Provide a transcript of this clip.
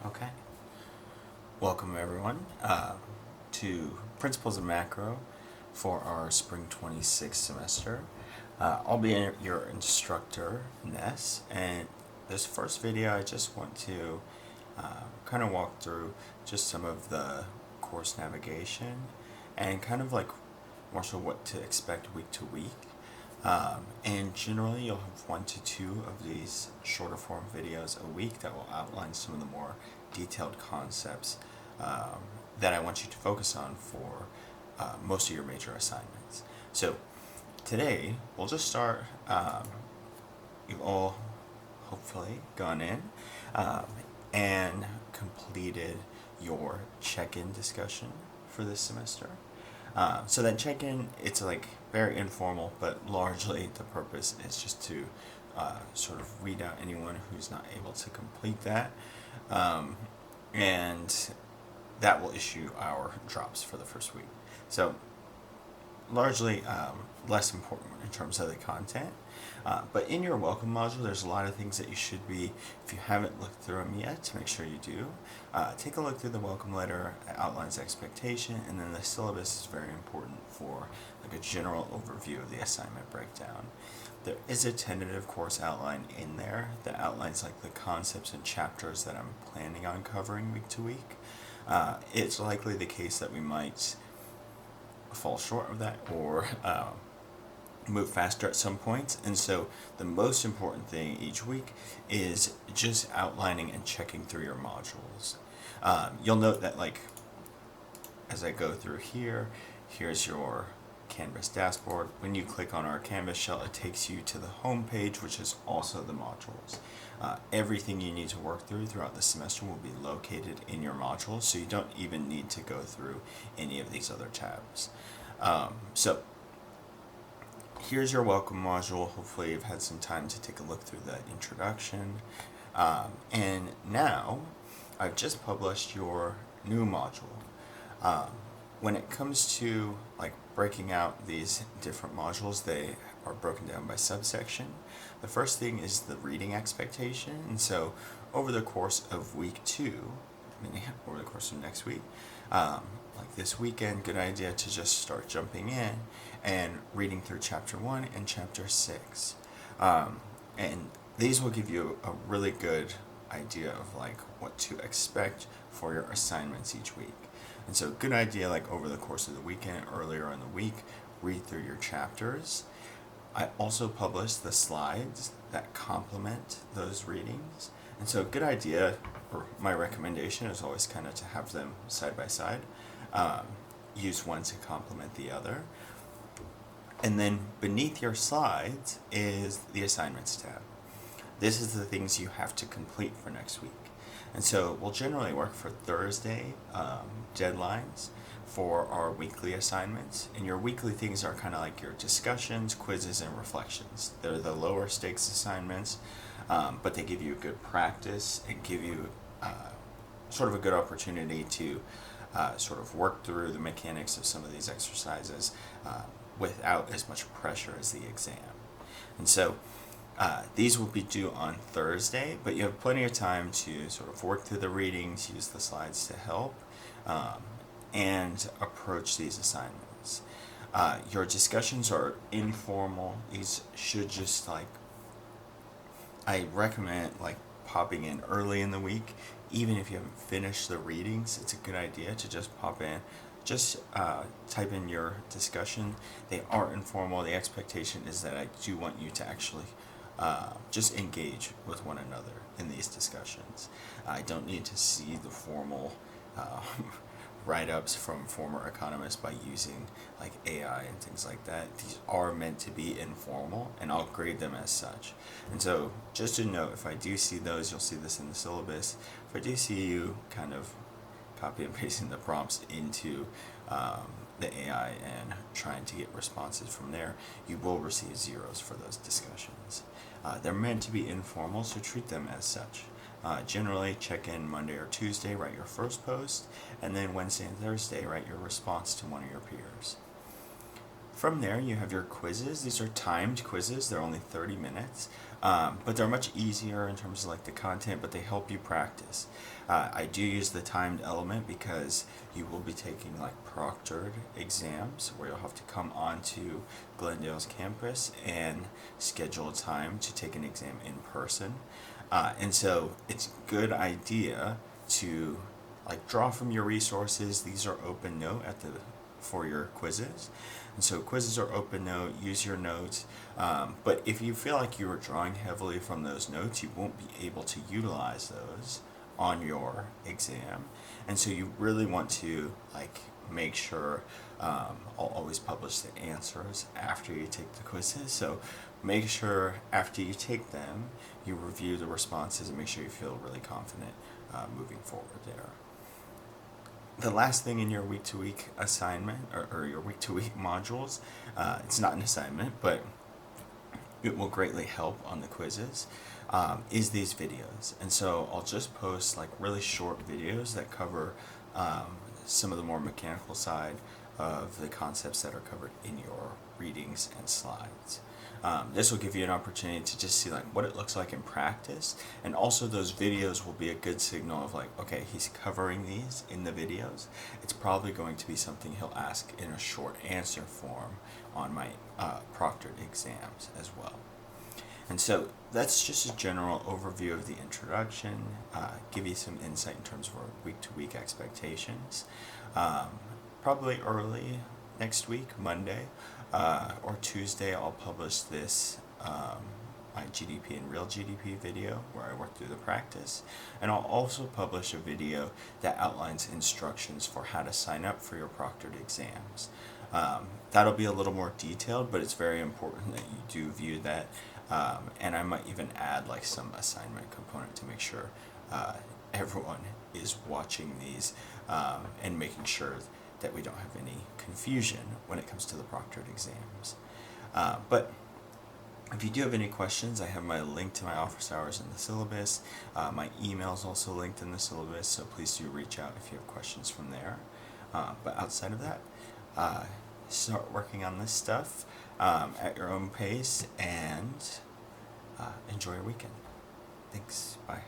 Okay. Welcome everyone to Principles of Macro for our Spring 26 semester. I'll be your instructor, Ness, and this first video I just want to kind of walk through just some of the course navigation and kind of like more so what to expect week to week. And generally you'll have 1 to 2 of these shorter form videos a week that will outline some of the more detailed concepts that I want you to focus on for most of your major assignments. So today we'll just start, you've all hopefully gone in and completed your check-in discussion for this semester. So that check-in, it's like very informal, but largely the purpose is just to sort of weed out anyone who's not able to complete that. And that will issue our drops for the first week. So largely less important in terms of the content. But in your welcome module, there's a lot of things that you should be, if you haven't looked through them yet, to make sure you do. Take a look through the welcome letter. It outlines expectation, and then the syllabus is very important for like a general overview of the assignment breakdown. There is a tentative course outline in there that outlines like the concepts and chapters that I'm planning on covering week to week. It's likely the case that we might fall short of that or move faster at some points, and so the most important thing each week is just outlining and checking through your modules. You'll note that like as I go through here, here's your Canvas dashboard. When you click on our Canvas shell, it takes you to the home page, which is also the modules. Everything you need to work through throughout the semester will be located in your modules, so you don't even need to go through any of these other tabs. So here's your welcome module. Hopefully you've had some time to take a look through the introduction. And now I've just published your new module. When it comes to like breaking out these different modules, they are broken down by subsection. The first thing is the reading expectation, and so over the course of week 2, meaning over the course of next week, like this weekend, good idea to just start jumping in and reading through chapter 1 and chapter 6. And these will give you a really good idea of like what to expect for your assignments each week. And so good idea like over the course of the weekend, earlier in the week, read through your chapters. I also published the slides that complement those readings. And so good idea, or my recommendation is always kind of to have them side by side. Use one to complement the other. And then beneath your slides is the assignments tab. This is the things you have to complete for next week. And so we'll generally work for Thursday deadlines for our weekly assignments. And your weekly things are kind of like your discussions, quizzes, and reflections. They're the lower stakes assignments, but they give you good practice and give you sort of a good opportunity to sort of work through the mechanics of some of these exercises without as much pressure as the exam. And so these will be due on Thursday, but you have plenty of time to sort of work through the readings, use the slides to help, and approach these assignments. Your discussions are informal. These should just like, I recommend like popping in early in the week. Even if you haven't finished the readings, it's a good idea to just pop in. Just type in your discussion. They are informal. The expectation is that I do want you to actually just engage with one another in these discussions. I don't need to see the formal write-ups from former economists by using like AI and things like that. These are meant to be informal, and I'll grade them as such. And so just to note, if I do see those, you'll see this in the syllabus. If I do see you kind of copy and pasting the prompts into the AI and trying to get responses from there, you will receive zeros for those discussions. They're meant to be informal, so treat them as such. Generally, check in Monday or Tuesday, write your first post, and then Wednesday and Thursday, write your response to one of your peers. From there, you have your quizzes. These are timed quizzes. They're only 30 minutes, but they're much easier in terms of like the content, but they help you practice. I do use the timed element because you will be taking like proctored exams where you'll have to come onto Glendale's campus and schedule a time to take an exam in person. And so it's a good idea to like draw from your resources. These are open note for your quizzes. And so quizzes are open note, use your notes. But if you feel like you are drawing heavily from those notes, you won't be able to utilize those on your exam. And so you really want to like make sure I'll always publish the answers after you take the quizzes. So make sure after you take them, you review the responses and make sure you feel really confident moving forward there. The last thing in your week-to-week assignment or your week-to-week modules, it's not an assignment, but it will greatly help on the quizzes, is these videos. And so I'll just post like really short videos that cover some of the more mechanical side of the concepts that are covered in your readings and slides. This will give you an opportunity to just see like what it looks like in practice, and also those videos will be a good signal of like, okay, he's covering these in the videos. It's probably going to be something he'll ask in a short answer form on my proctored exams as well. And so that's just a general overview of the introduction, give you some insight in terms of our week-to-week expectations. Probably early next week, Monday or Tuesday, I'll publish this my GDP and real GDP video where I work through the practice. And I'll also publish a video that outlines instructions for how to sign up for your proctored exams. That'll be a little more detailed, but it's very important that you do view that. And I might even add like some assignment component to make sure everyone is watching these and making sure that we don't have any confusion when it comes to the proctored exams. But if you do have any questions, I have my link to my office hours in the syllabus. My email is also linked in the syllabus, so please do reach out if you have questions from there. But outside of that, start working on this stuff at your own pace and enjoy your weekend. Thanks. Bye.